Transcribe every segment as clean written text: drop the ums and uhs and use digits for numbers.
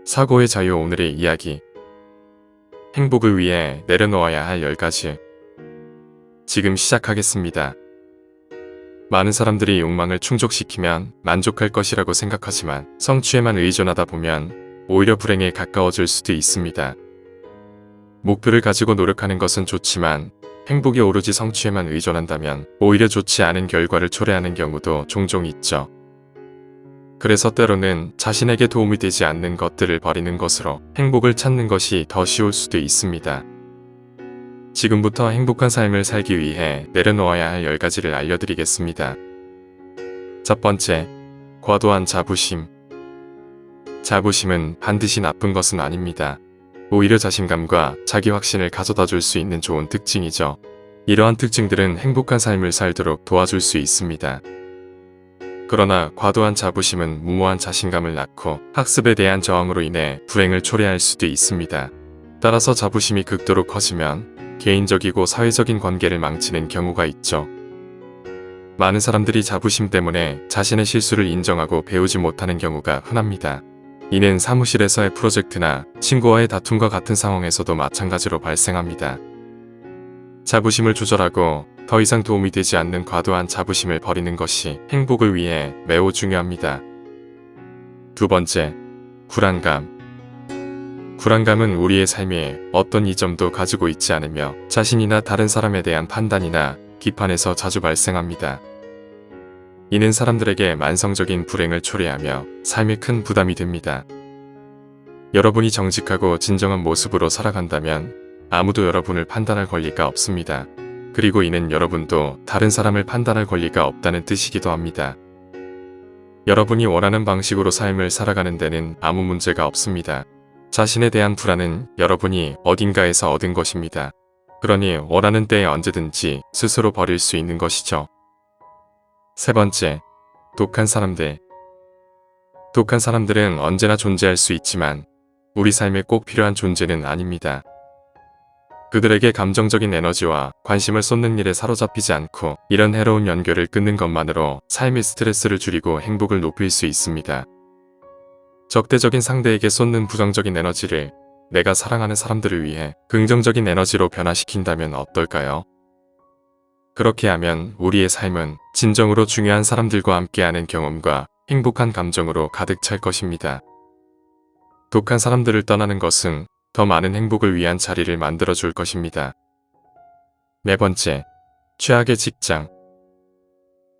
사고의 자유. 오늘의 이야기. 행복을 위해 내려놓아야 할 10가지. 지금 시작하겠습니다. 많은 사람들이 욕망을 충족시키면 만족할 것이라고 생각하지만 성취에만 의존하다 보면 오히려 불행에 가까워질 수도 있습니다. 목표를 가지고 노력하는 것은 좋지만 행복이 오로지 성취에만 의존한다면 오히려 좋지 않은 결과를 초래하는 경우도 종종 있죠. 그래서 때로는 자신에게 도움이 되지 않는 것들을 버리는 것으로 행복을 찾는 것이 더 쉬울 수도 있습니다. 지금부터 행복한 삶을 살기 위해 내려놓아야 할 10가지를 알려드리겠습니다. 첫 번째, 과도한 자부심. 자부심은 반드시 나쁜 것은 아닙니다. 오히려 자신감과 자기 확신을 가져다 줄 수 있는 좋은 특징이죠. 이러한 특징들은 행복한 삶을 살도록 도와줄 수 있습니다. 그러나 과도한 자부심은 무모한 자신감을 낳고 학습에 대한 저항으로 인해 불행을 초래할 수도 있습니다. 따라서 자부심이 극도로 커지면 개인적이고 사회적인 관계를 망치는 경우가 있죠. 많은 사람들이 자부심 때문에 자신의 실수를 인정하고 배우지 못하는 경우가 흔합니다. 이는 사무실에서의 프로젝트나 친구와의 다툼과 같은 상황에서도 마찬가지로 발생합니다. 자부심을 조절하고 더 이상 도움이 되지 않는 과도한 자부심을 버리는 것이 행복을 위해 매우 중요합니다. 두 번째, 불안감. 불안감은 우리의 삶에 어떤 이점도 가지고 있지 않으며 자신이나 다른 사람에 대한 판단이나 비판에서 자주 발생합니다. 이는 사람들에게 만성적인 불행을 초래하며 삶에 큰 부담이 됩니다. 여러분이 정직하고 진정한 모습으로 살아간다면 아무도 여러분을 판단할 권리가 없습니다. 그리고 이는 여러분도 다른 사람을 판단할 권리가 없다는 뜻이기도 합니다. 여러분이 원하는 방식으로 삶을 살아가는 데는 아무 문제가 없습니다. 자신에 대한 불안은 여러분이 어딘가에서 얻은 것입니다. 그러니 원하는 때에 언제든지 스스로 버릴 수 있는 것이죠. 세 번째, 독한 사람들. 독한 사람들은 언제나 존재할 수 있지만 우리 삶에 꼭 필요한 존재는 아닙니다. 그들에게 감정적인 에너지와 관심을 쏟는 일에 사로잡히지 않고 이런 해로운 연결을 끊는 것만으로 삶의 스트레스를 줄이고 행복을 높일 수 있습니다. 적대적인 상대에게 쏟는 부정적인 에너지를 내가 사랑하는 사람들을 위해 긍정적인 에너지로 변화시킨다면 어떨까요? 그렇게 하면 우리의 삶은 진정으로 중요한 사람들과 함께하는 경험과 행복한 감정으로 가득 찰 것입니다. 독한 사람들을 떠나는 것은 더 많은 행복을 위한 자리를 만들어줄 것입니다. 네 번째, 최악의 직장.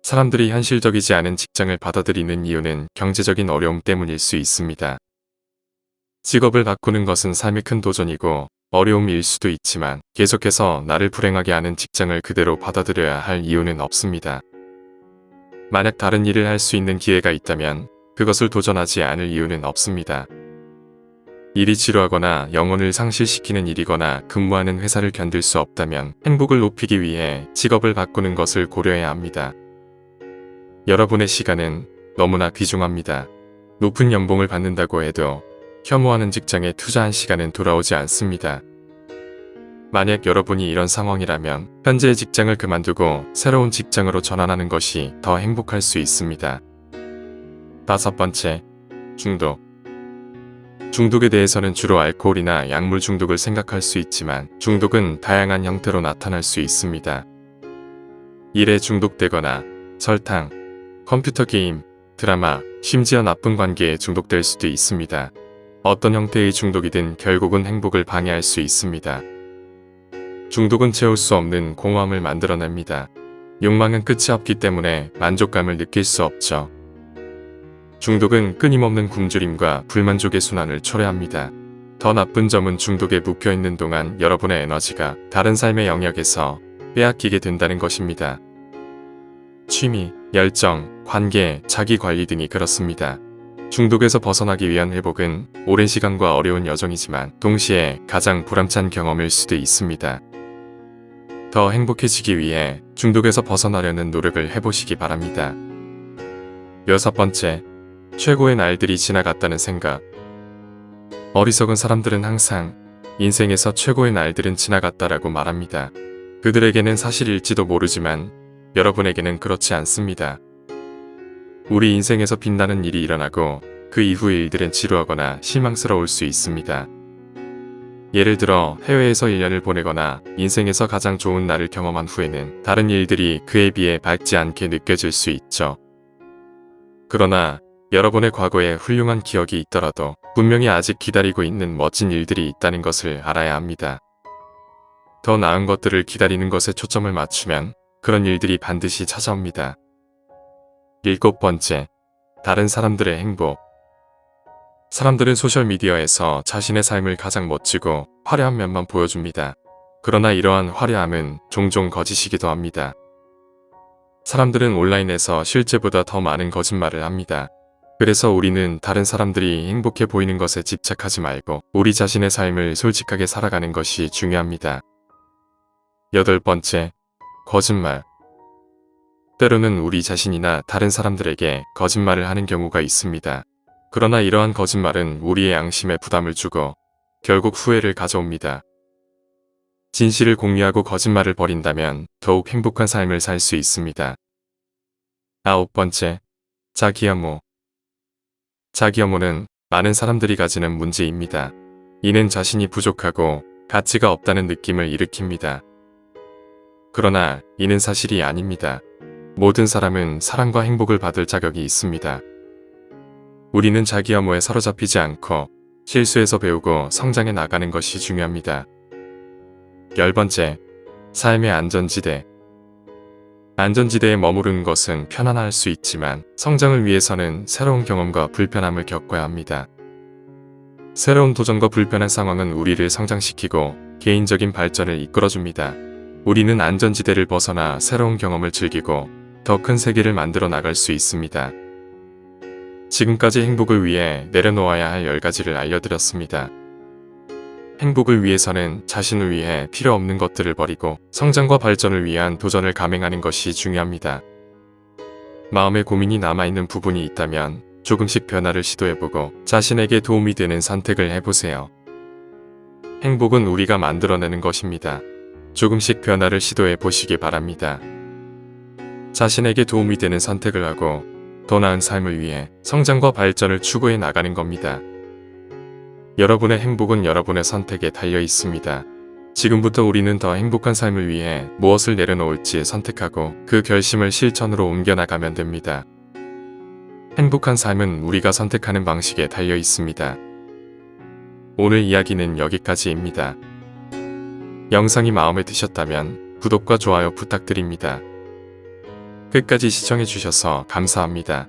사람들이 현실적이지 않은 직장을 받아들이는 이유는 경제적인 어려움 때문일 수 있습니다. 직업을 바꾸는 것은 삶의 큰 도전이고 어려움일 수도 있지만 계속해서 나를 불행하게 하는 직장을 그대로 받아들여야 할 이유는 없습니다. 만약 다른 일을 할 수 있는 기회가 있다면 그것을 도전하지 않을 이유는 없습니다. 일이 지루하거나 영혼을 상실시키는 일이거나 근무하는 회사를 견딜 수 없다면 행복을 높이기 위해 직업을 바꾸는 것을 고려해야 합니다. 여러분의 시간은 너무나 귀중합니다. 높은 연봉을 받는다고 해도 혐오하는 직장에 투자한 시간은 돌아오지 않습니다. 만약 여러분이 이런 상황이라면 현재의 직장을 그만두고 새로운 직장으로 전환하는 것이 더 행복할 수 있습니다. 다섯 번째, 중독. 중독에 대해서는 주로 알코올이나 약물 중독을 생각할 수 있지만 중독은 다양한 형태로 나타날 수 있습니다. 일에 중독되거나 설탕, 컴퓨터 게임, 드라마, 심지어 나쁜 관계에 중독될 수도 있습니다. 어떤 형태의 중독이든 결국은 행복을 방해할 수 있습니다. 중독은 채울 수 없는 공허함을 만들어냅니다. 욕망은 끝이 없기 때문에 만족감을 느낄 수 없죠. 중독은 끊임없는 굶주림과 불만족의 순환을 초래합니다. 더 나쁜 점은 중독에 묵혀있는 동안 여러분의 에너지가 다른 삶의 영역에서 빼앗기게 된다는 것입니다. 취미, 열정, 관계, 자기관리 등이 그렇습니다. 중독에서 벗어나기 위한 회복은 오랜 시간과 어려운 여정이지만 동시에 가장 보람찬 경험일 수도 있습니다. 더 행복해지기 위해 중독에서 벗어나려는 노력을 해보시기 바랍니다. 여섯 번째, 최고의 날들이 지나갔다는 생각. 어리석은 사람들은 항상 인생에서 최고의 날들은 지나갔다라고 말합니다. 그들에게는 사실일지도 모르지만 여러분에게는 그렇지 않습니다. 우리 인생에서 빛나는 일이 일어나고 그 그 이후 일들은 지루하거나 실망스러울 수 있습니다. 예를 들어 해외에서 1년을 보내거나 인생에서 가장 좋은 날을 경험한 후에는 다른 일들이 그에 비해 밝지 않게 느껴질 수 있죠. 그러나 여러분의 과거에 훌륭한 기억이 있더라도 분명히 아직 기다리고 있는 멋진 일들이 있다는 것을 알아야 합니다. 더 나은 것들을 기다리는 것에 초점을 맞추면 그런 일들이 반드시 찾아옵니다. 7번째, 다른 사람들의 행복. 사람들은 소셜미디어에서 자신의 삶을 가장 멋지고 화려한 면만 보여줍니다. 그러나 이러한 화려함은 종종 거짓이기도 합니다. 사람들은 온라인에서 실제보다 더 많은 거짓말을 합니다. 그래서 우리는 다른 사람들이 행복해 보이는 것에 집착하지 말고 우리 자신의 삶을 솔직하게 살아가는 것이 중요합니다. 8번째, 거짓말. 때로는 우리 자신이나 다른 사람들에게 거짓말을 하는 경우가 있습니다. 그러나 이러한 거짓말은 우리의 양심에 부담을 주고 결국 후회를 가져옵니다. 진실을 공유하고 거짓말을 버린다면 더욱 행복한 삶을 살 수 있습니다. 9번째, 자기혐오. 자기혐오는 많은 사람들이 가지는 문제입니다. 이는 자신이 부족하고 가치가 없다는 느낌을 일으킵니다. 그러나 이는 사실이 아닙니다. 모든 사람은 사랑과 행복을 받을 자격이 있습니다. 우리는 자기혐오에 사로잡히지 않고 실수에서 배우고 성장해 나가는 것이 중요합니다. 10번째, 삶의 안전지대. 안전지대에 머무르는 것은 편안할 수 있지만 성장을 위해서는 새로운 경험과 불편함을 겪어야 합니다. 새로운 도전과 불편한 상황은 우리를 성장시키고 개인적인 발전을 이끌어줍니다. 우리는 안전지대를 벗어나 새로운 경험을 즐기고 더 큰 세계를 만들어 나갈 수 있습니다. 지금까지 행복을 위해 내려놓아야 할 10가지를 알려드렸습니다. 행복을 위해서는 자신을 위해 필요 없는 것들을 버리고 성장과 발전을 위한 도전을 감행하는 것이 중요합니다. 마음에 고민이 남아있는 부분이 있다면 조금씩 변화를 시도해보고 자신에게 도움이 되는 선택을 해보세요. 행복은 우리가 만들어내는 것입니다. 조금씩 변화를 시도해 보시기 바랍니다. 자신에게 도움이 되는 선택을 하고 더 나은 삶을 위해 성장과 발전을 추구해 나가는 겁니다. 여러분의 행복은 여러분의 선택에 달려 있습니다. 지금부터 우리는 더 행복한 삶을 위해 무엇을 내려놓을지 선택하고 그 결심을 실천으로 옮겨나가면 됩니다. 행복한 삶은 우리가 선택하는 방식에 달려 있습니다. 오늘 이야기는 여기까지입니다. 영상이 마음에 드셨다면 구독과 좋아요 부탁드립니다. 끝까지 시청해주셔서 감사합니다.